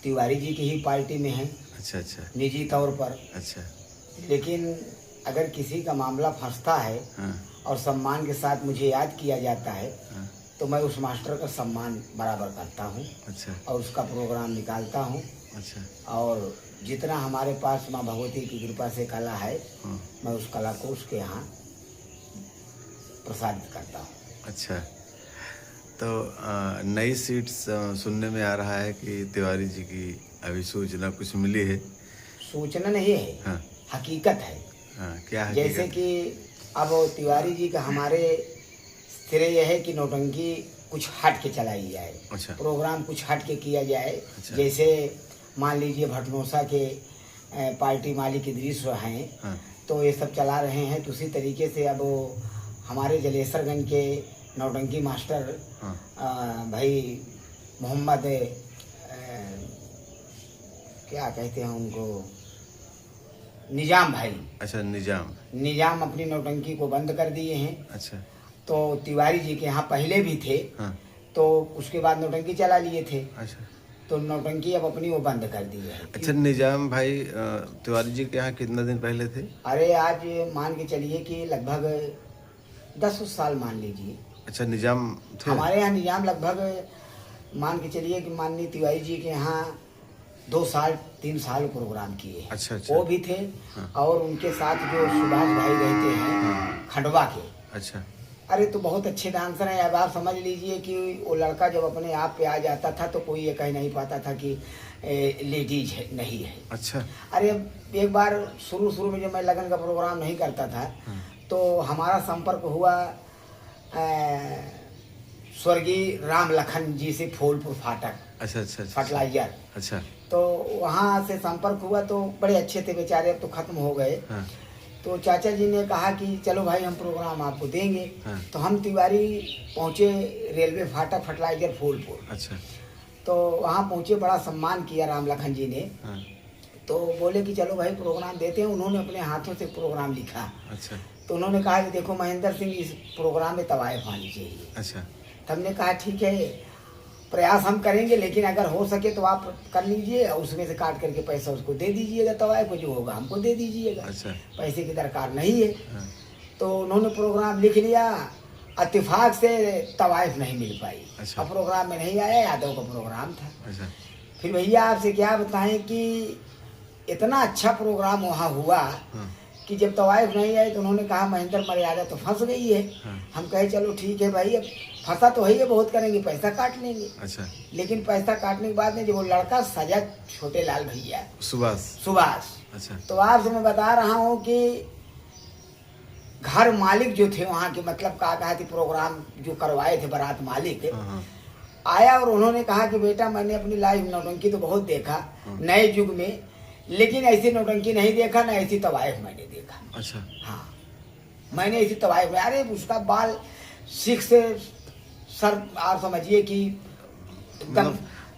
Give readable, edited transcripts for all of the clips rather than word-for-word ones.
तिवारी जी की ही पार्टी में हैं। अच्छा अच्छा निजी तौर पर। अच्छा। लेकिन अगर किसी का मामला फंसता है हाँ और सम्मान के साथ मुझे याद किया जाता है हाँ। तो मैं उस मास्टर का सम्मान बराबर करता हूँ अच्छा और उसका प्रोग्राम निकालता हूँ। अच्छा। और जितना हमारे पास माँ भगवती की कृपा से कला है हाँ। मैं उस कला को उसके यहाँ प्रसारित करता हूँ। अच्छा, तो नई सीट्स सुनने में आ रहा है कि तिवारी जी की अभी सूचना कुछ मिली है? सूचना नहीं है, हाँ हकीकत है। हाँ, क्या हकीकत जैसे है? कि अब तिवारी जी का हमारे सिरे यह है कि नौटंकी कुछ हट के चलाई जाए। अच्छा प्रोग्राम कुछ हट के किया जाए। अच्छा। जैसे मान लीजिए भटनोसा के पार्टी मालिक इदरीस हैं हाँ तो ये सब चला रहे हैं, तो उसी तरीके से अब हमारे जलेसरगंज के नौटंकी मास्टर हाँ भाई मोहम्मद क्या कहते हैं उनको, निजाम भाई। अच्छा, निजाम अपनी नौटंकी को बंद कर दिए हैं। अच्छा तो तिवारी जी के यहाँ पहले भी थे हाँ तो उसके बाद नौटंकी चला लिए थे, अच्छा तो नौटंकी अब अपनी वो बंद कर दी है। अच्छा। निजाम भाई तिवारी जी के यहाँ कितना दिन पहले थे? अरे आज मान के चलिए कि लगभग 10 साल मान लीजिए। अच्छा, निजाम थे? हमारे यहाँ निजाम लगभग मान के चलिए कि माननीय तिवारी जी के यहाँ 2 साल 3 साल प्रोग्राम किए। अच्छा अच्छा। वो भी थे। हाँ और उनके साथ जो सुभाष भाई रहते हैं हाँ खंडवा के, अच्छा अरे तो बहुत अच्छे डांसर हैं। अब आप समझ लीजिए कि वो लड़का जब अपने आप पे आ जाता था तो कोई ये कह नहीं पाता था कि लेडीज है नहीं है। अच्छा अरे एक बार शुरू में जब मैं लगन का प्रोग्राम नहीं करता था हाँ तो हमारा संपर्क हुआ स्वर्गीय राम लखन जी से फूलपुर फाटक अच्छा अच्छा अच्छा फर्टिलाइजर। अच्छा तो वहाँ से संपर्क हुआ तो बड़े अच्छे थे बेचारे, अब तो खत्म हो गए। हाँ तो चाचा जी ने कहा कि चलो भाई हम प्रोग्राम आपको देंगे। हाँ तो हम तिवारी पहुँचे रेलवे फाटक फर्टिलाइजर फूलपुर। अच्छा तो वहाँ पहुँचे, बड़ा सम्मान किया राम लखन जी ने। हाँ तो बोले कि चलो भाई प्रोग्राम देते हैं। उन्होंने अपने हाथों से प्रोग्राम लिखा। अच्छा तो उन्होंने कहा कि देखो महेंद्र सिंह इस प्रोग्राम में तवायफ आनी चाहिए। अच्छा तो हमने कहा ठीक है प्रयास हम करेंगे, लेकिन अगर हो सके तो आप कर लीजिए और उसमें से काट करके पैसा उसको दे दीजिएगा, तवायफ को जो होगा हमको दे दीजिएगा। अच्छा पैसे की दरकार नहीं है। हाँ तो उन्होंने प्रोग्राम लिख लिया। इत्तेफाक से तवायफ नहीं मिल पाई। अच्छा। अब प्रोग्राम में नहीं आया, यादव का प्रोग्राम था। अच्छा फिर भैया आपसे क्या बताएं कि इतना अच्छा प्रोग्राम वहाँ हुआ हाँ कि जब तवायफ नहीं आई तो उन्होंने कहा महेंद्र मर्यादा तो फंस गई है। हाँ हम कहे चलो ठीक है भाई, अब फंसा तो है, बहुत करेंगे, पैसा काट लेंगे। अच्छा। लेकिन पैसा काटने के बाद में जो वो लड़का सजा छोटे लाल भैया सुभाष। अच्छा तो आपसे मैं बता रहा हूँ कि घर मालिक जो थे वहाँ के, मतलब कहा थी प्रोग्राम जो करवाए थे बारात मालिक हाँ हाँ आया और उन्होंने कहा कि बेटा मैंने अपनी लाइफ नौटंकी तो बहुत देखा नए युग में, लेकिन ऐसी नौटंकी नहीं देखा, ना ऐसी तवायफ मैंने देखा। अच्छा हाँ मैंने ऐसी तवायफ में, अरे उसका बाल सिख से सर आप समझिए कि एकदम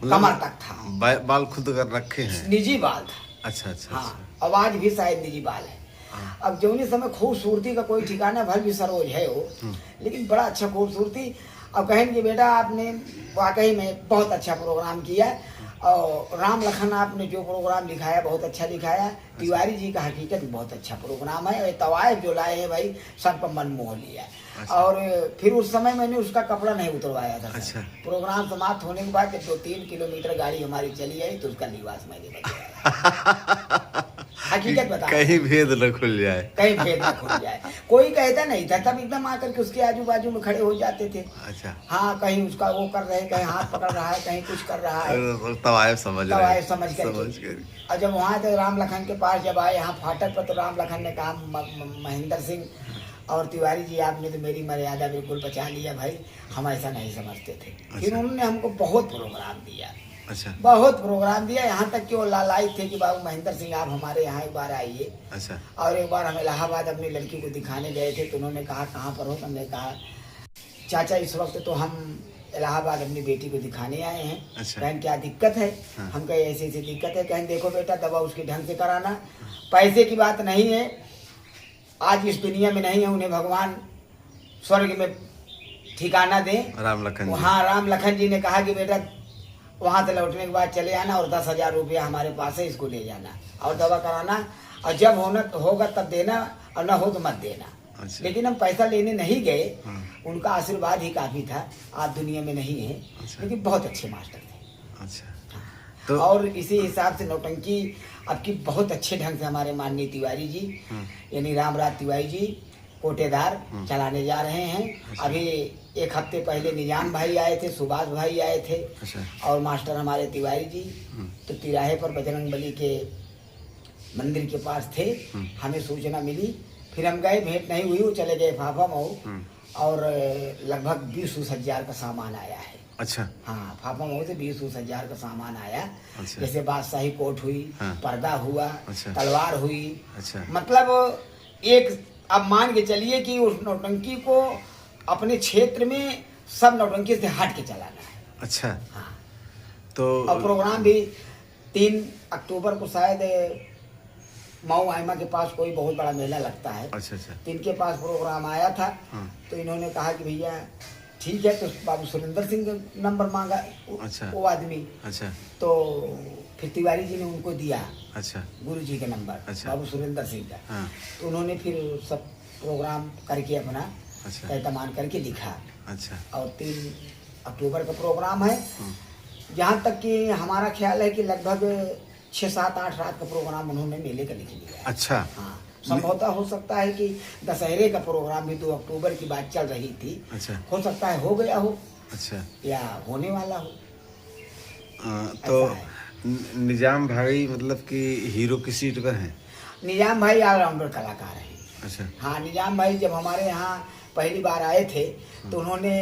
कमर तक था। बाल खुद कर रखे हैं? निजी बाल था। अच्छा अच्छा हाँ अच्छा। आवाज भी शायद निजी बाल है। हाँ। अब जौनी समय खूबसूरती का कोई ठिकाना, भल भी सरोज है वो, लेकिन बड़ा अच्छा खूबसूरती। अब कहेंगे कि बेटा आपने वाकई में बहुत अच्छा प्रोग्राम किया और राम लखन आपने जो प्रोग्राम लिखाया बहुत अच्छा लिखाया। तिवारी जी का हकीकत में बहुत अच्छा प्रोग्राम है और तवायफ जो लाए हैं भाई सबका मन मोह लिया। अच्छा। और फिर उस समय मैंने उसका कपड़ा नहीं उतरवाया था। अच्छा। प्रोग्राम समाप्त होने के बाद जब 2-3 किलोमीटर गाड़ी हमारी चली आई तो उसका निवास मैंने बदलवाया। हकीकत बता, कहीं भेद न खुल जाए, कहीं भेद न खुल जाए। कोई कहता नहीं था, तब एकदम आकर के उसके आजू बाजू में खड़े हो जाते थे। अच्छा हाँ कहीं उसका वो कर रहे, कहीं हाथ पकड़ रहा है, कहीं कुछ कर रहा है, तवायफ समझ करके। और जब वहाँ तो राम लखन के पास जब आए यहाँ फाटक पर तो राम लखन ने कहा महेंद्र सिंह और तिवारी जी आपने तो मेरी मर्यादा बिल्कुल बचा लिया भाई, हम ऐसा नहीं समझते थे। फिर उन्होंने हमको बहुत प्रोग्राम दिया। अच्छा बहुत प्रोग्राम दिया, यहाँ तक कि वो लालायित थे कि बाबू महेंद्र सिंह आप हमारे यहाँ एक बार आइए। अच्छा। और एक बार हम इलाहाबाद अपनी लड़की को दिखाने गए थे तो उन्होंने कहा कहाँ पर हो, हमने कहा चाचा इस वक्त तो हम इलाहाबाद अपनी बेटी को दिखाने आए हैं। अच्छा। कहें क्या दिक्कत है? हाँ। हम कहे ऐसी ऐसी दिक्कत है। कहें देखो बेटा दवा उसकी ढंग से कराना, पैसे की बात नहीं है, आज इस दुनिया में नहीं है, उन्हें भगवान स्वर्ग में ठिकाना दें। राम लखन जी। हाँ राम लखन जी ने कहा कि बेटा वहाँ से लौटने के बाद चले आना और 10,000 रुपया हमारे पास है, इसको ले जाना और दवा कराना, और जब होगा तब देना, और न हो तो मत देना। अच्छा। लेकिन हम पैसा लेने नहीं गए, उनका आशीर्वाद ही काफी था। आप दुनिया में नहीं है, अच्छा। लेकिन बहुत अच्छे मास्टर थे। अच्छा। तो और इसी हिसाब से नौटंकी आपकी बहुत अच्छे ढंग से हमारे माननीय तिवारी जी यानी रामराज तिवारी जी कोटेदार चलाने जा रहे हैं। अभी एक हफ्ते पहले निजाम भाई आए थे, सुभाष भाई आए थे। अच्छा। और मास्टर हमारे तिवारी जी तो तिराहे पर बजरंगबली के मंदिर के पास थे। हमें सूचना मिली, फिर हम गए, भेंट नहीं हुई, वो चले गए फाफा मऊ, और लगभग 20 हजार का सामान आया है। अच्छा। हाँ, फाफा मऊ से 20 हजार का सामान आया। अच्छा। जैसे बादशाही कोट हुई, पर्दा हुआ, अच्छा। तलवार हुई। अच्छा। मतलब एक, अब मान के चलिए कि उस नौटंकी को अपने क्षेत्र में सब नौटंकी से हट के चलाना है। अच्छा। हाँ। तो और प्रोग्राम भी 3 अक्टूबर को शायद मऊ आइमा के पास कोई बहुत बड़ा मेला लगता है। अच्छा। अच्छा। तो इनके पास प्रोग्राम आया था। तो इन्होंने कहा कि भैया ठीक है, तो बाबू सुरेंद्र सिंह का नंबर मांगा। अच्छा। वो आदमी। अच्छा। तो फिर तिवारी जी ने उनको दिया अच्छा। गुरु जी का नंबर। अच्छा। बाबू सुरेंद्र सिंह का। हाँ। तो उन्होंने फिर सब प्रोग्राम करके अपना अच्छा। तैतमान करके लिखा। अच्छा। और 3 अक्टूबर का प्रोग्राम है। जहाँ तक कि हमारा ख्याल है कि लगभग 6, 7, 8 रात का प्रोग्राम उन्होंने मेले का लिख लिया है। अच्छा। हाँ, संभवतः हो सकता है कि दशहरे का प्रोग्राम भी 2 अक्टूबर की बात चल रही थी। अच्छा। हो सकता है हो गया हो। अच्छा। या होने वाला हो। तो ऐसा है। निजाम भाई मतलब कि हीरो की सीट पर हैं? निजाम भाई ऑलराउंडर कलाकार हैं। अच्छा। हाँ, निजाम भाई जब हमारे यहाँ पहली बार आए थे तो उन्होंने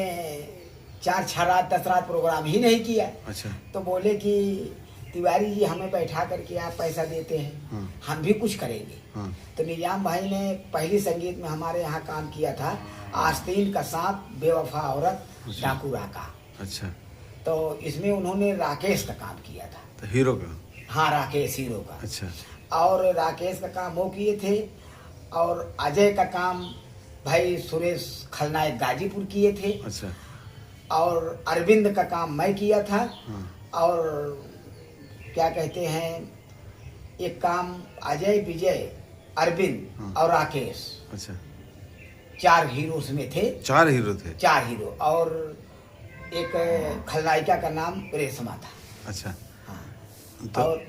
4, 6 रात 10 रात प्रोग्राम ही नहीं किया। अच्छा। तो बोले कि तिवारी जी हमें बैठा करके आप पैसा देते हैं, हम भी कुछ करेंगे। तो निजाम भाई ने पहली संगीत में हमारे यहाँ काम किया था, आस्तीन का सांप, बेवफा औरत, डाकू राका। अच्छा। तो इसमें उन्होंने राकेश का काम किया था। तो हीरो का? हाँ, राकेश हीरो का। अच्छा। और राकेश का काम वो किए थे, और अजय का काम भाई सुरेश खलनायक गाजीपुर किए थे। अच्छा। और अरविंद का काम मैं किया था। और क्या कहते हैं, एक काम अजय, विजय, अरविंद और राकेश। अच्छा। 4 हीरो उसमें थे। 4 हीरो थे? 4 हीरो। और एक खलनायिका का नाम रेशमा था। अच्छा। हाँ। तो और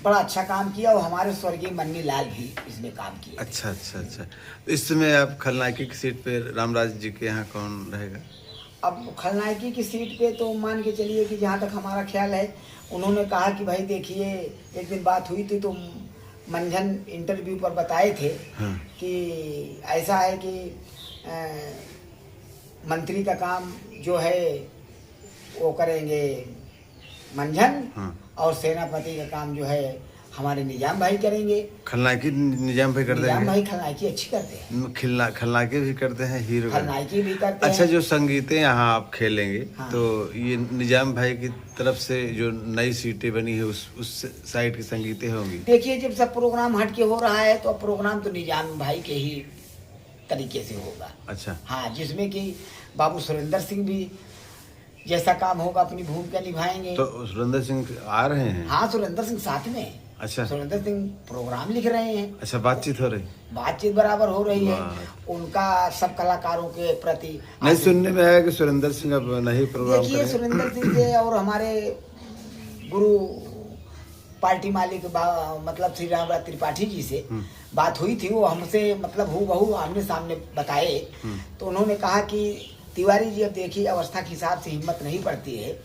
बड़ा अच्छा काम किया, और हमारे स्वर्गीय मन्नी लाल भी इसमें काम किए। अच्छा। अच्छा। अच्छा। तो इस समय आप खलनायकी की सीट पे रामराज जी के यहाँ कौन रहेगा? अब खलनायकी की सीट पे तो मान के चलिए कि जहाँ तक हमारा ख्याल है, उन्होंने कहा कि भाई देखिए, एक दिन बात हुई थी तो मंझन इंटरव्यू पर बताए थे कि ऐसा है कि मंत्री का काम जो है वो करेंगे मंझन, और सेनापति का काम जो है हमारे निजाम भाई करेंगे। खलनायकी निजाम भाई करते हैं? निजाम भाई खलनायकी अच्छी करते हैं। खलनायकी भी करते हैं, हीरो खलनायकी भी करते हैं। अच्छा, जो संगीतें यहाँ आप खेलेंगे, हाँ। तो ये निजाम भाई की तरफ से जो नई सीटें बनी है उस साइड की संगीतें होंगी? देखिए, जब सब प्रोग्राम हट के हो रहा है तो अब प्रोग्राम तो निजाम भाई के ही तरीके से होगा। अच्छा। हाँ, जिसमें कि बाबू सुरेंद्र सिंह भी जैसा काम होगा अपनी भूमिका निभाएंगे। तो सुरेंद्र सिंह आ रहे हैं? हाँ, सुरेंद्र सिंह साथ में। अच्छा। सुरेंद्र सिंह प्रोग्राम लिख रहे हैं। अच्छा, बातचीत हो रही? बातचीत बराबर हो रही है। उनका सब कलाकारों के प्रति नहीं, सुनने में आया कि सुरेंद्र सिंह अब नहीं प्रोग्राम देखिए, करेंगे। सुरेंद्र सिंह से और हमारे गुरु पार्टी मालिक मतलब श्री रामराज त्रिपाठी जी से बात हुई थी। वो हमसे मतलब हूबहू आमने सामने बताए। तो उन्होंने कहा कि तिवारी जी, अब देखिए, अवस्था के हिसाब से हिम्मत नहीं पड़ती है,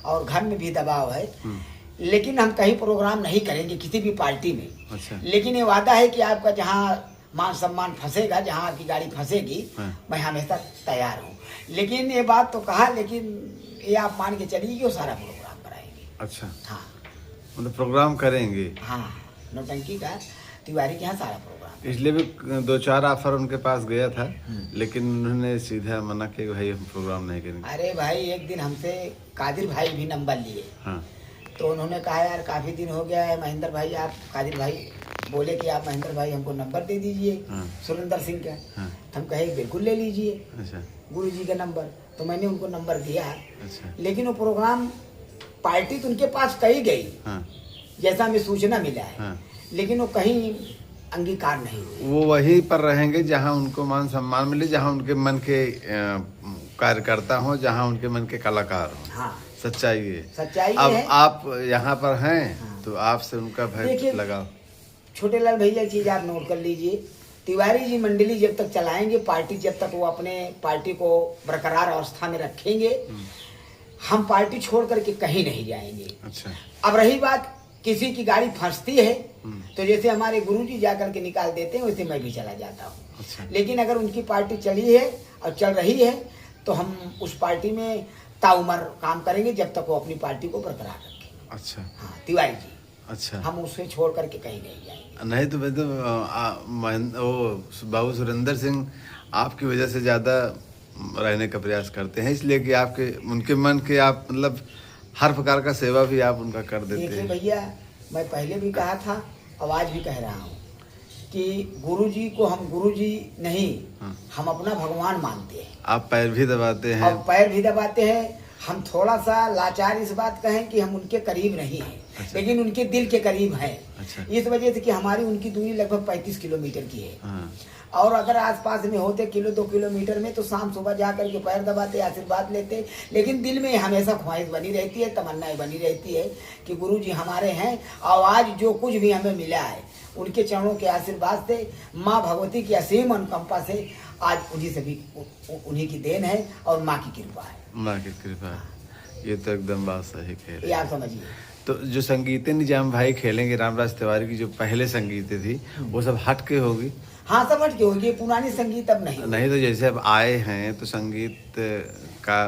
और घर में भी दबाव है, लेकिन हम कहीं प्रोग्राम नहीं करेंगे किसी भी पार्टी में। अच्छा। लेकिन ये वादा है कि आपका जहाँ मान सम्मान फंसेगा, जहाँ आपकी गाड़ी फंसेगी, मैं हमेशा तैयार हूँ। लेकिन ये बात तो कहा, लेकिन ये आप मान के चलिए कि वो सारा प्रोग्राम कराएंगे। अच्छा। हाँ, मतलब प्रोग्राम करेंगे? हाँ, नौटंकी का तिवारी के यहाँ सारा प्रोग्राम। इसलिए भी 2-4 ऑफर उनके पास गया था, लेकिन उन्होंने सीधा मना किया कि भाई हम प्रोग्राम नहीं करेंगे। अरे भाई, एक दिन हमसे कादिर भाई भी नंबर लिए। हाँ। तो उन्होंने कहा, यार काफ़ी दिन हो गया है महेंद्र भाई, आप कादिर भाई बोले कि आप महेंद्र भाई हमको नंबर दे दीजिए सुरेंद्र सिंह का। हम कहे बिल्कुल ले लीजिए अच्छा। गुरु जी का नंबर। तो मैंने उनको नंबर दिया। अच्छा। लेकिन वो प्रोग्राम पार्टी तो उनके पास कही गई, हाँ जैसा हमें सूचना मिला है, हाँ। लेकिन वो कहीं अंगीकार नहीं हुई। वो वहीं पर रहेंगे जहाँ उनको मान सम्मान मिले, जहाँ उनके मन के कार्यकर्ता हों, जहाँ उनके मन के कलाकार हों। हाँ, सच्चाई है। सच्चाई अब है। आप यहाँ पर हैं, हाँ। तो आपसे उनका भय देखिए, लगाओ। छोटे लाल भैया चीज आप नोट कर लीजिए, तिवारी जी मंडली जब तक चलाएंगे, पार्टी जब तक वो अपने पार्टी को बरकरार अवस्था में रखेंगे, हम पार्टी छोड़ करके कहीं नहीं जाएंगे। अच्छा। अब रही बात किसी की गाड़ी फंसती है, तो जैसे हमारे गुरुजी जाकर के निकाल देते हैं, वैसे मैं भी चला जाता हूँ। अच्छा। लेकिन अगर उनकी पार्टी चली है और चल रही है, तो हम उस पार्टी में ताउमर काम करेंगे जब तक वो अपनी पार्टी को बरकरार रखें। अच्छा। हाँ, तिवारी जी, अच्छा। हम उसे छोड़ करके कहीं नहीं जाएंगे। नहीं तो मैं तो वो बाबू सुरेंद्र सिंह आपकी वजह से ज़्यादा रहने का प्रयास करते हैं, इसलिए कि आपके उनके मन के आप मतलब हर प्रकार का सेवा भी आप उनका कर देते देखिए हैं। भैया, मैं पहले भी कहा था, अब आज भी कह रहा हूँ कि गुरुजी को हम गुरुजी नहीं, हाँ। हम अपना भगवान मानते हैं। आप पैर भी दबाते हैं। और पैर भी दबाते हैं। हम थोड़ा सा लाचार इस बात कहें कि हम उनके करीब नहीं हैं, अच्छा। लेकिन उनके दिल के करीब हैं। अच्छा। इस वजह से कि हमारी उनकी दूरी लगभग 35 किलोमीटर की है। हाँ। और अगर आसपास में होते 2 किलोमीटर में, तो शाम सुबह जा करके पैर दबाते, आशीर्वाद लेते। लेकिन दिल में हमेशा ख्वाहिश बनी रहती है, तमन्नाएं बनी रहती है कि गुरुजी हमारे हैं, और आज जो कुछ भी हमें मिला है उनके चरणों के आशीर्वाद से, माँ भगवती की असीम अनुकंपा से, आज उन्हीं से भी उन्हीं की देन है और माँ की कृपा है। माँ की कृपा। ये तो एकदम बात सही कह रहे ये आप हैं। समझिए। तो जो संगीतें निजाम भाई खेलेंगे, रामराज तिवारी की जो पहले संगीतें थी, वो सब हट के होगी? हाँ, समझ के होगी, पुरानी संगीत अब नहीं। नहीं तो जैसे अब आए हैं तो संगीत का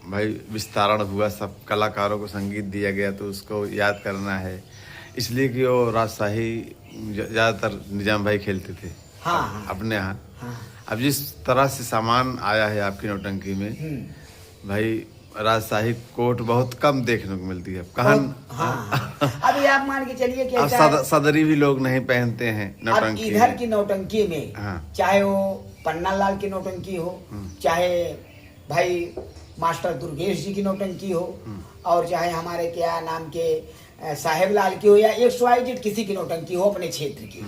भाई विस्तारण हुआ, सब कलाकारों को संगीत दिया गया, तो उसको याद करना है, इसलिए कि वो राजशाही ज़्यादातर निजाम भाई खेलते थे। हाँ, हाँ। अपने यहाँ। हाँ। अब जिस तरह से सामान आया है आपकी नौटंकी में, भाई राजशाही कोट बहुत कम देखने को मिलती है। हाँ। अभी आप मान के चलिए कि अब ऐसा है, सदरी भी लोग नहीं पहनते हैं अब नौटंकी इधर में। की नौटंकी में, हाँ। चाहे वो पन्ना लाल की नौटंकी हो, चाहे भाई मास्टर दुर्गेश जी की नौटंकी हो, और चाहे हमारे क्या नाम के साहेब लाल की हो, या XYZ किसी की नौटंकी हो अपने क्षेत्र की,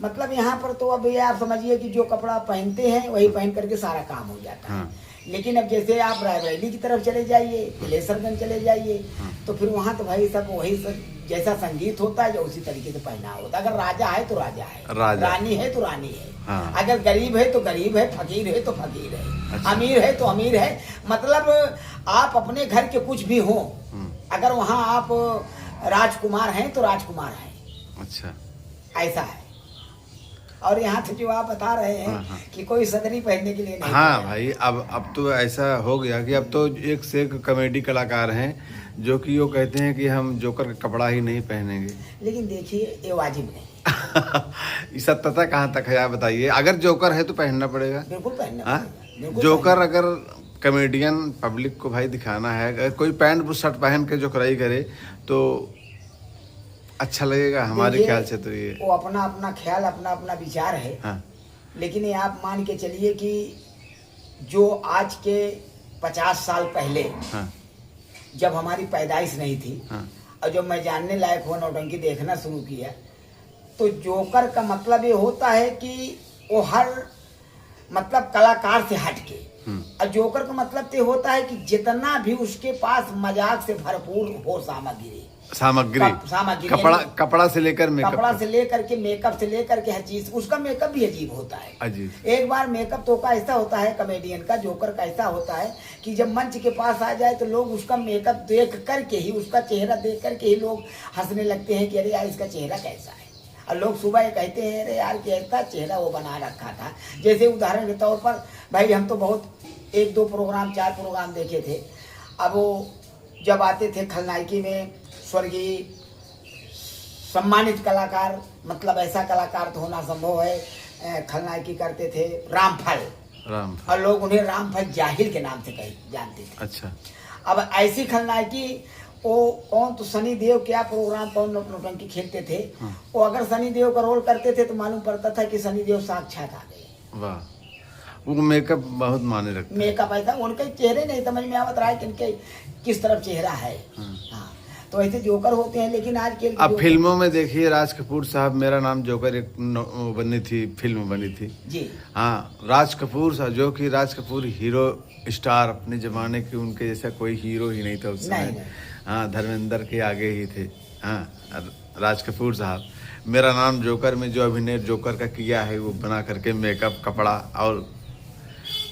मतलब यहाँ पर तो अब ये आप समझिए कि जो कपड़ा पहनते हैं वही पहन करके सारा काम हो जाता है। लेकिन अब जैसे आप रायबरेली की तरफ चले जाइए, तिलेसरगंज चले जाइए, तो फिर वहाँ तो भाई सब वही सब जैसा संगीत होता है, जो उसी तरीके से पहना होता है। अगर राजा है तो राजा है, रानी है तो रानी है। हाँ। अगर गरीब है तो गरीब है, फकीर है तो फकीर है। अच्छा। अमीर है तो अमीर है। मतलब आप अपने घर के कुछ भी हो, अगर वहाँ आप राजकुमार हैं तो राजकुमार हैं। अच्छा। ऐसा है। और यहाँ तो जो आप बता रहे हैं, हाँ। कि कोई सदरी पहनने के लिए नहीं। हाँ भाई, अब तो ऐसा हो गया कि अब तो एक से एक कॉमेडी कलाकार हैं जो कि वो कहते हैं कि हम जोकर का कपड़ा ही नहीं पहनेंगे। लेकिन देखिए, ये वाजिब नहीं। ये सत्यता कहाँ तक है आप बताइए? अगर जोकर है तो पहनना पड़ेगा। बिल्कुल पहनना हाँ? पड़ेगा, बिल्कुल जोकर अगर कॉमेडियन पब्लिक को भाई दिखाना है, अगर कोई पैंट शर्ट पहन के जोकराई करे तो अच्छा लगेगा हमारे देखिए, ख्याल से। तो ये वो अपना अपना ख्याल, अपना अपना विचार है। हाँ। लेकिन ये आप मान के चलिए कि जो आज के 50 साल पहले, हाँ। जब हमारी पैदाइश नहीं थी, हाँ। और जब मैं जानने लायक हुआ, नौटंकी देखना शुरू किया, तो जोकर का मतलब ये होता है कि वो हर मतलब कलाकार से हटके, और जोकर का मतलब ये होता है कि जितना भी उसके पास मजाक से भरपूर हो सामग्री, कपड़ा से लेकर मेकअप, कपड़ा से लेकर के मेकअप से लेकर के हर चीज, उसका मेकअप भी अजीब होता है। अजीब। एक बार मेकअप तो का ऐसा होता है कॉमेडियन का, जोकर का ऐसा होता है कि जब मंच के पास आ जाए तो लोग उसका मेकअप देख करके ही, उसका चेहरा देख करके ही लोग हंसने लगते हैं कि अरे यार इसका चेहरा कैसा है। और लोग सुबह ये कहते हैं अरे यार कैसा चेहरा वो बना रखा था। जैसे उदाहरण के तौर पर भाई, हम तो बहुत 1-2 प्रोग्राम 4 प्रोग्राम देखे थे। अब वो जब आते थे खलनायकी में, स्वर्गीय सम्मानित कलाकार, मतलब ऐसा कलाकार तो होना संभव है, खलनायकी करते थे रामफल, और लोग उन्हें रामफल जाहिल के नाम से जानते थे। अच्छा। अब ऐसी खलनायकी, वो कौन तो सनी देव क्या प्रोग्राम कौन नौटंकी खेलते थे, वो अगर सनी देव का रोल करते थे तो मालूम पड़ता था कि सनी देव साक्षात आ गए। वाह, वो मेकअप बहुत माने रखते हैं। मेकअप ऐसा उनके चेहरे नहीं समझ में आवत रहा है कि इनके किस तरफ चेहरा है। हाँ, तो ऐसे जोकर होते हैं, लेकिन आज के अब फिल्मों में देखिए राज कपूर साहब, मेरा नाम जोकर एक बनी थी, फिल्म बनी थी जी। हाँ, राज कपूर साहब, जो कि राज कपूर हीरो स्टार अपने जमाने के, उनके जैसा कोई हीरो ही नहीं था उस समय। नहीं। हाँ, धर्मेंद्र के आगे ही थे। हाँ, राज कपूर साहब, मेरा नाम जोकर में जो अभिनय जोकर का किया है वो बना करके मेकअप, कपड़ा और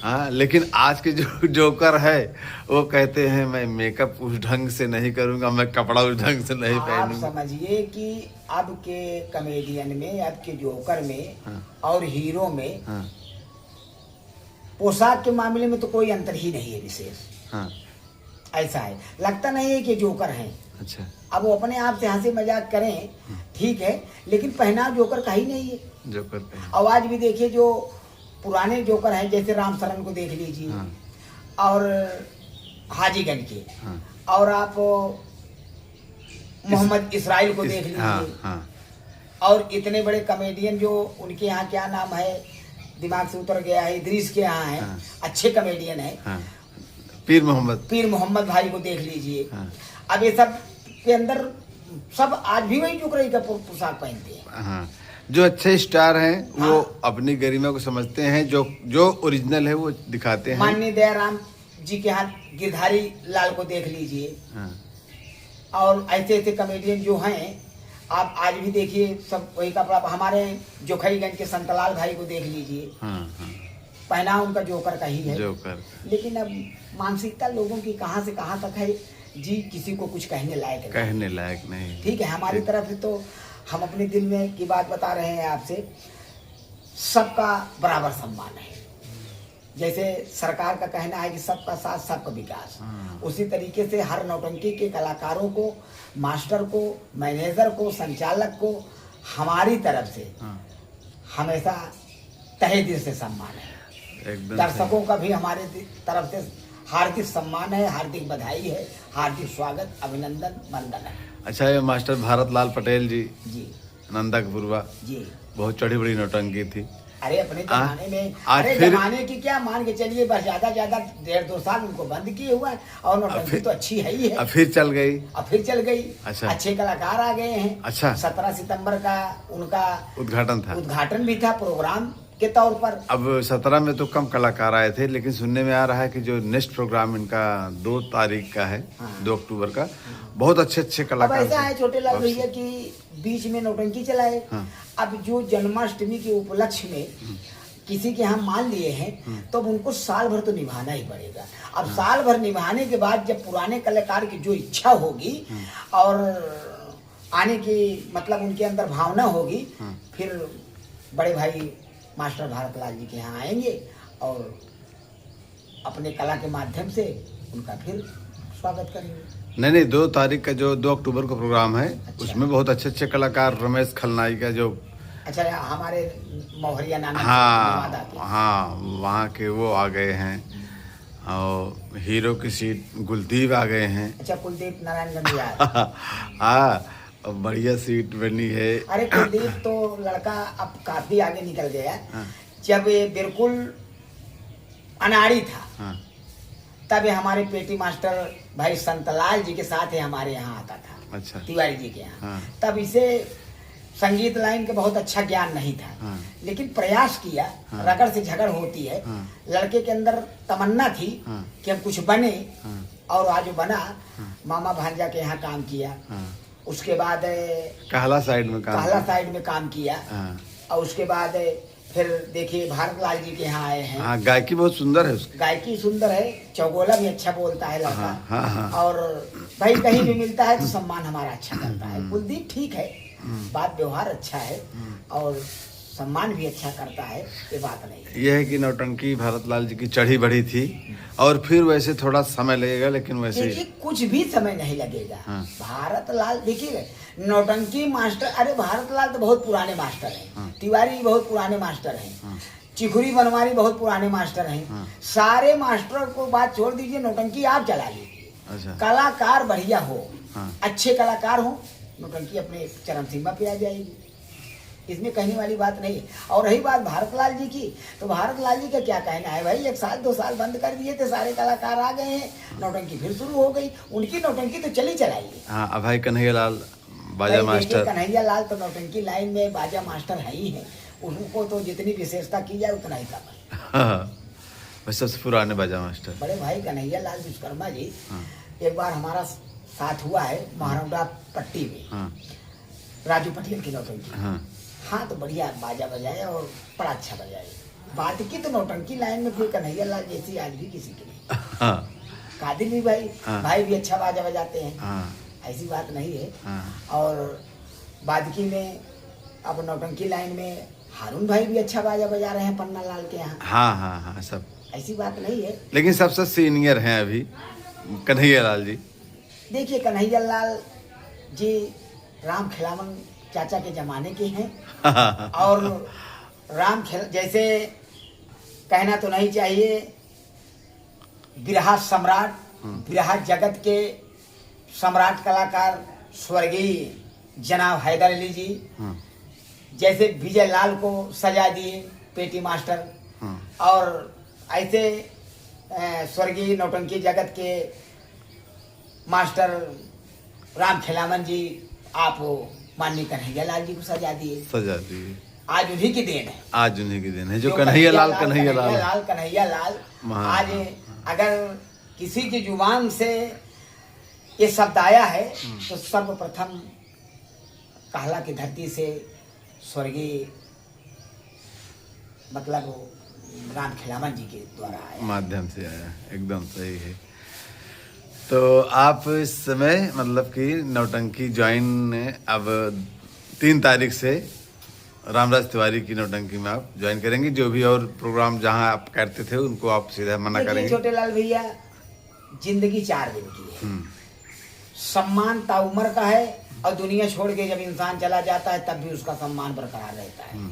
हाँ, लेकिन आज के जो जोकर है वो कहते हैं मैं मेकअप उस ढंग से नहीं करूंगा, मैं कपड़ा उस ढंग से नहीं आप पहनूंगा। समझिए कि अब के कॉमेडियन में, अब के जोकर में हाँ। और हीरो में हाँ, पोशाक के मामले में तो कोई अंतर ही नहीं है विशेष। हाँ, ऐसा है, लगता नहीं है कि जोकर हैं। अच्छा, अब वो अपने आप से हंसी मजाक करें ठीक है, लेकिन पहनाव जोकर का ही नहीं है। जोकर का। आवाज भी देखिए, जो पुराने जोकर हैं जैसे राम सरन को देख लीजिए, हाँ। और हाजीगंज के, हाँ। और आप मोहम्मद इसराइल को देख लीजिए। हाँ, हाँ। और इतने बड़े कॉमेडियन जो उनके यहाँ क्या नाम है, दिमाग से उतर गया है, इदरीस के यहाँ है। हाँ। अच्छे कॉमेडियन है। हाँ, पीर मोहम्मद भाई को देख लीजिए। हाँ। अब ये सब के अंदर सब आज भी वही जोकरई का पोशाक पहनते हैं। हाँ, जो अच्छे स्टार हैं वो हाँ। अपनी गरिमा को समझते हैं, जो ओरिजिनल है वो दिखाते हैं। माननीय दयाराम जी के यहाँ गिरधारी लाल को देख लीजिए। हाँ। और ऐसे ऐसे कॉमेडियन जो हैं, आप आज भी देखिए सब वही कपड़ा। हमारे जोखईगंज के संतलाल भाई को देख लीजिए। हाँ, हाँ, पहना उनका जोकर का ही है। जोकर। लेकिन अब मानसिकता लोगों की कहाँ से कहाँ तक है जी, किसी को कुछ कहने लायक नहीं। कहने लायक नहीं। ठीक है, हमारी तरफ से तो हम अपने दिल में की बात बता रहे हैं आपसे। सबका बराबर सम्मान है। जैसे सरकार का कहना है कि सबका साथ सबका विकास, उसी तरीके से हर नौटंकी के कलाकारों को, मास्टर को, मैनेजर को, संचालक को हमारी तरफ से हमेशा तहे दिल से सम्मान है। एकदम दर्शकों का भी हमारे तरफ से हार्दिक सम्मान है, हार्दिक बधाई है, हार्दिक स्वागत, अभिनंदन, वंदन है। अच्छा, ये मास्टर भारत लाल पटेल जी नंदकपुरवा जी बहुत चढ़ी बड़ी नौटंकी थी। अरे अपने जमाने में, आज अरे फिर- जमाने की क्या, मान के चलिए बस ज्यादा 1.5-2 साल उनको बंद किए हुआ है, और नौटंकी तो अच्छी है ही है। अब फिर चल गई। अब फिर चल गई। अच्छा। अच्छे कलाकार आ गए हैं। अच्छा। 17 सितंबर का उनका उद्घाटन भी था प्रोग्राम के तौर पर। अब 17 में तो कम कलाकार आए थे, लेकिन सुनने में आ रहा है कि जो नेक्स्ट प्रोग्राम इनका 2 तारीख का है, 2 अक्टूबर का, बहुत अच्छे अच्छे अब ऐसा ऐसा है छोटे लाल भैया की बीच में नौटंकी चलाए। हाँ। अब जो जन्माष्टमी के उपलक्ष्य में किसी के यहाँ मान लिए हैं, तो अब उनको साल भर तो निभाना ही पड़ेगा। अब साल भर निभाने के बाद जब पुराने कलाकार की जो इच्छा होगी और आने की मतलब उनके अंदर भावना होगी, फिर बड़े भाई मास्टर भारत लाल जी के यहाँ आएंगे और अपने कला के माध्यम से उनका फिर स्वागत करेंगे। नहीं, 2 तारीख का जो 2 अक्टूबर का प्रोग्राम है, अच्छा। उसमें बहुत अच्छे अच्छे कलाकार, रमेश खलनाई का जो, अच्छा, हमारे मोहरिया नाना हाँ नवादा के। हाँ, वहाँ के वो आ गए हैं, और हीरो की सीट गुलदीप आ गए हैं। अच्छा, कुलदीप नारायण गंधियार। हाँ, बढ़िया सीट बनी है। अरे कुलदीप तो लड़का अब काफी आगे निकल गया। हाँ। जब ये बिल्कुल अनाड़ी था, हाँ। तब ये हमारे पेटी मास्टर भाई संतलाल जी के साथ ही हमारे यहाँ आता था। अच्छा। तिवारी जी के यहाँ। हाँ। तब इसे संगीत लाइन का बहुत अच्छा ज्ञान नहीं था। हाँ। लेकिन प्रयास किया। हाँ। रगड़ से झगड़ होती है। हाँ। लड़के के अंदर तमन्ना थी। हाँ। कि हम कुछ बने। हाँ। और आज बना। मामा भांजा के यहाँ काम किया। हाँ। उसके बाद कहला साइड में काम किया। हाँ। और उसके बाद फिर देखिए भारत लाल जी के यहाँ आए हैं। हाँ, गायकी बहुत सुंदर है उसकी। गायकी सुंदर है, चौगोला भी अच्छा बोलता है लड़का। हाँ, हाँ। और भाई कहीं भी मिलता है तो सम्मान हमारा अच्छा करता है। कुलदीप ठीक है, बात व्यवहार अच्छा है और सम्मान भी अच्छा करता है, ये बात नहीं। यह है कि नौटंकी भारत लाल जी की चढ़ी बढ़ी थी, और फिर वैसे थोड़ा समय लगेगा, लेकिन वैसे देखिए कुछ भी समय नहीं लगेगा। हाँ। भारत लाल देखिए, नौटंकी मास्टर, अरे भारत लाल तो बहुत पुराने मास्टर हैं। हाँ। तिवारी बहुत पुराने मास्टर हैं। हाँ। चिखुरी बनवारी बहुत पुराने मास्टर हैं। हाँ। सारे मास्टर को बात छोड़ दीजिए, नौटंकी आप चला लीजिए। अच्छा। कलाकार बढ़िया हो, हाँ। अच्छे कलाकार हो, नौटंकी अपने चरम सीमा पे आ जाएगी। इसमें कहने वाली बात नहीं है। और रही बात भारतलाल जी की, तो भारतलाल जी का क्या कहना है भाई, 1 साल 2 साल बंद कर दिए थे, सारे कलाकार आ गए हैं, नौटंकी फिर शुरू हो गई। उनकी नौटंकी तो चली चलाइए। हाँ, अब भाई कन्हैयालाल बाजा मास्टर, कन्हैया लाल तो नौटंकी लाइन में बाजा मास्टर है ही है, उनको तो जितनी विशेषता की जाए उतना ही कम है। हाँ, वह सबसे पुराने बाजा मास्टर। बड़े भाई कन्हैया लाल विश्वकर्मा जी, हाँ, एक बार हमारा साथ हुआ है महारौडा पट्टी में, हाँ, राजू पटेल की नौटंकी। हाँ, हाँ, तो बढ़िया बाजा बजाए और बड़ा अच्छा बजाए। बात की तो नौटंकी लाइन में कोई कन्हैया लाल जैसी आज भी किसी की नहीं। हाँ, कादिर भी भाई, हाँ, भाई भी अच्छा बाजा बजाते हैं, हाँ, ऐसी बात नहीं है। हाँ, और बादकी में अब नौटंकी लाइन में हारून भाई भी अच्छा बाजा बजा रहे हैं पन्ना लाल के यहाँ, हाँ, हाँ, हाँ, सब। ऐसी बात नहीं है। लेकिन सबसे सीनियर हैं अभी कन्हैयालाल जी। देखिए कन्हैया लाल जी राम खिलावन चाचा के जमाने के हैं, और जैसे कहना तो नहीं चाहिए, बिरहा सम्राट, बिरहा जगत के सम्राट कलाकार स्वर्गीय जनाब हैदर अली जी, जैसे विजय लाल को सजा दिए पेटी मास्टर, और ऐसे स्वर्गीय नौटंकी जगत के मास्टर राम खिलावन जी आप माननीय कन्हैया लाल जी को सजा दिए। आज उन्हीं की देन है, आज उन्हीं की देन है जो कन्हैयालाल आज अगर किसी की जुबान से ये शब्द आया है तो सर्वप्रथम कहला की धरती से स्वर्गीय मतलब राम खिलावन जी के द्वारा आया, माध्यम से आया। एकदम सही है। तो आप इस समय मतलब कि नौटंकी ज्वाइन अब 3 तारीख से रामराज तिवारी की नौटंकी में आप ज्वाइन करेंगे। जो भी और प्रोग्राम जहां आप करते थे उनको आप सीधा मना करेंगे। छोटे लाल भैया, जिंदगी 4 दिन की है, सम्मान ताउम्र का है, और दुनिया छोड़ के जब इंसान चला जाता है तब भी उसका सम्मान बरकरार रहता है।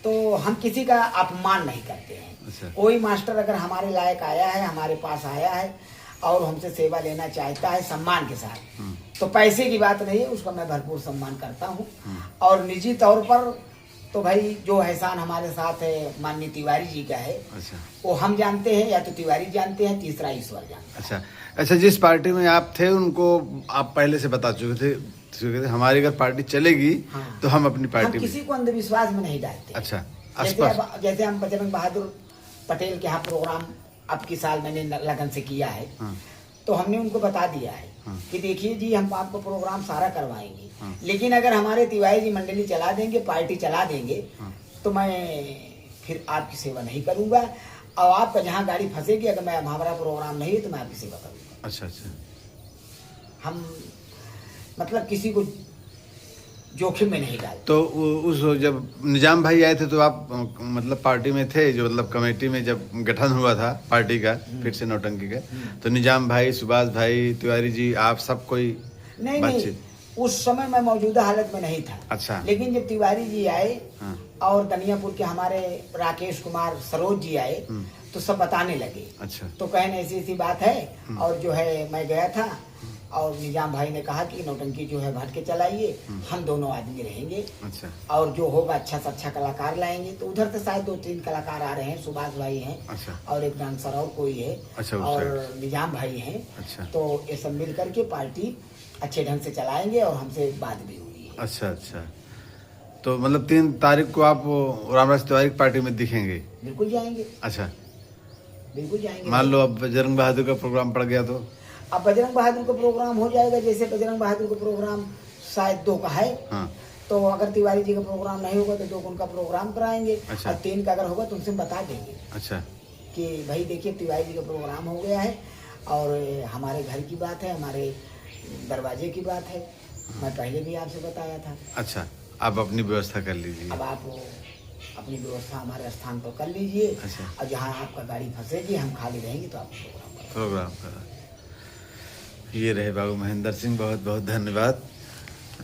तो हम किसी का अपमान नहीं करते हैं। अच्छा। कोई मास्टर अगर हमारे लायक आया है, हमारे पास आया है और हमसे सेवा लेना चाहता है सम्मान के साथ, तो पैसे की बात नहीं है, उसका मैं भरपूर सम्मान करता हूँ। और निजी तौर पर तो भाई जो एहसान हमारे साथ है माननीय तिवारी जी का है, अच्छा, वो हम जानते हैं, या तो तिवारी जानते हैं, तीसरा ईश्वर जानते हैं। अच्छा, जिस पार्टी में आप थे उनको आप पहले से बता चुके थे हमारी अगर पार्टी चलेगी तो हम अपनी पार्टी हम किसी को अंधविश्वास में नहीं डालते। अच्छा, जैसे हम बजरंग बहादुर पटेल के यहाँ प्रोग्राम अब की साल मैंने लगन से किया है, तो हमने उनको बता दिया है कि देखिए जी हम आपको प्रोग्राम सारा करवाएंगे, लेकिन अगर हमारे तिवारी जी मंडली चला देंगे, पार्टी चला देंगे, तो मैं फिर आपकी सेवा नहीं करूंगा, और आपका जहाँ गाड़ी फंसेगी अगर मैं हमारा प्रोग्राम नहीं है तो मैं आपकी सेवा करूंगा। अच्छा, हम मतलब किसी को जोखिम में नहीं डालते। तो उस जब निजाम भाई आए थे तो आप मतलब पार्टी में थे, जो मतलब कमेटी में जब गठन हुआ था पार्टी का फिर से नौटंकी का, तो निजाम भाई, सुभाष भाई, तिवारी जी, आप सब कोई नहीं, उस समय मैं मौजूदा हालत में नहीं था। अच्छा। लेकिन जब तिवारी जी आए और दनियापुर के हमारे राकेश कुमार सरोज जी आए तो सब बताने लगे। अच्छा। तो कहने ऐसी बात है, और जो है मैं गया था और निजाम भाई ने कहा कि नौटंकी जो है भट के चलाइए, हम दोनों आदमी रहेंगे। अच्छा। और जो होगा अच्छा से अच्छा कलाकार लाएंगे, तो उधर से शायद 2-3 कलाकार आ रहे हैं, सुभाष भाई हैं। अच्छा। और एक डांसर और कोई है। अच्छा, और निजाम भाई हैं। अच्छा। तो ये सब मिल करके पार्टी अच्छे ढंग से चलाएंगे, और हमसे बात भी हुई है। अच्छा, तो मतलब 3 तारीख को आप रामराज तिवारी की पार्टी में दिखेंगे? बिल्कुल जाएंगे। अच्छा, बिल्कुल जाएंगे। मान लो अब बजरंग बहादुर का प्रोग्राम पड़ गया तो? अब बजरंग बहादुर का प्रोग्राम हो जाएगा, जैसे बजरंग बहादुर का प्रोग्राम शायद 2 का है। हाँ। तो अगर तिवारी जी का प्रोग्राम नहीं होगा तो 2 उनका प्रोग्राम कराएंगे। अच्छा। और 3 का अगर होगा तो उनसे बता देंगे। अच्छा। कि भाई देखिए तिवारी जी का प्रोग्राम हो गया है, और हमारे घर की बात है, हमारे दरवाजे की बात है, मैं पहले भी आपसे बताया था। अच्छा, आप अपनी व्यवस्था कर लीजिए। अब आप अपनी व्यवस्था हमारे स्थान पर कर लीजिए। अच्छा। और जहाँ आपका गाड़ी फंसेगी हम खाली रहेंगे तो आप प्रोग्राम करा। ये रहे बाबू महेंद्र सिंह, बहुत बहुत धन्यवाद।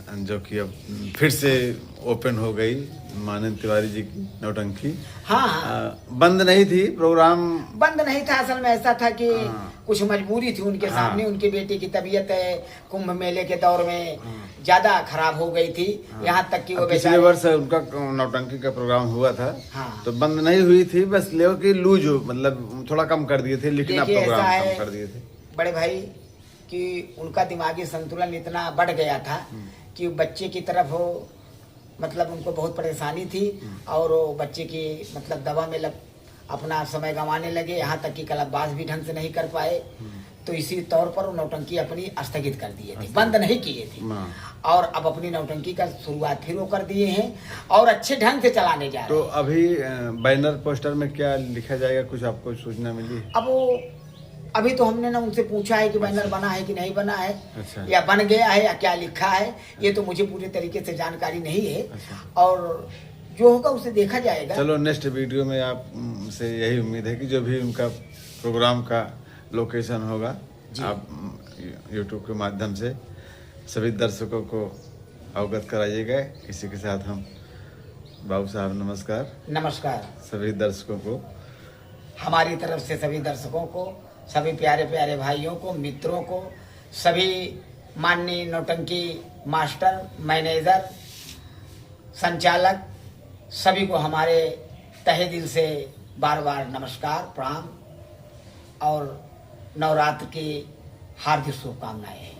जो कि अब फिर से ओपन हो गई मानंद तिवारी जी की नौटंकी। हाँ हाँ, बंद नहीं थी प्रोग्राम। बंद नहीं था, असल में ऐसा था कि हाँ। कुछ मजबूरी थी उनके हाँ। सामने। उनकी बेटी की तबीयत कुंभ मेले के दौर में ज्यादा खराब हो गई थी, यहाँ तक कि वो पिछले बेचारे। वर्ष उनका नौटंकी का प्रोग्राम हुआ था। हाँ। तो बंद नहीं हुई थी, बस ले कि लूज हो, मतलब थोड़ा कम कर दिए थे, लिखना देखिए, प्रोग्राम ऐसा कम है कर दिए थे। बड़े भाई कि उनका दिमागी संतुलन इतना बढ़ गया था कि बच्चे की तरफ हो, मतलब उनको बहुत परेशानी थी, और वो बच्चे की मतलब दवा में अपना समय गंवाने लगे, यहाँ तक कि कलबाज भी ढंग से नहीं कर पाए। तो इसी तौर पर वो नौटंकी अपनी स्थगित कर दिए थे, बंद नहीं किए थे। हाँ। और अब अपनी नौटंकी का शुरुआत फिर वो कर दिए हैं और अच्छे ढंग से चलाने जा रहे तो हैं। अभी बैनर पोस्टर में क्या लिखा जाएगा, कुछ आपको सूचना मिली? अब वो अभी तो हमने ना उनसे पूछा है कि बैनर बना है कि नहीं बना है, अच्छा। या बन गया है या क्या लिखा है, ये तो मुझे पूरे तरीके से जानकारी नहीं है। अच्छा। और जो होगा उसे देखा जाएगा। चलो नेक्स्ट वीडियो में आप से यही उम्मीद है कि जो भी उनका प्रोग्राम का लोकेशन होगा, आप यूट्यूब के माध्यम से सभी दर्शकों को अवगत कराइएगा। इसी के साथ हम बाबू साहब नमस्कार। नमस्कार सभी दर्शकों को हमारी तरफ से, सभी दर्शकों को, सभी प्यारे प्यारे भाइयों को, मित्रों को, सभी माननीय नौटंकी मास्टर, मैनेजर, संचालक, सभी को हमारे तहे दिल से बार बार नमस्कार, प्रणाम और नवरात्र की हार्दिक शुभकामनाएं।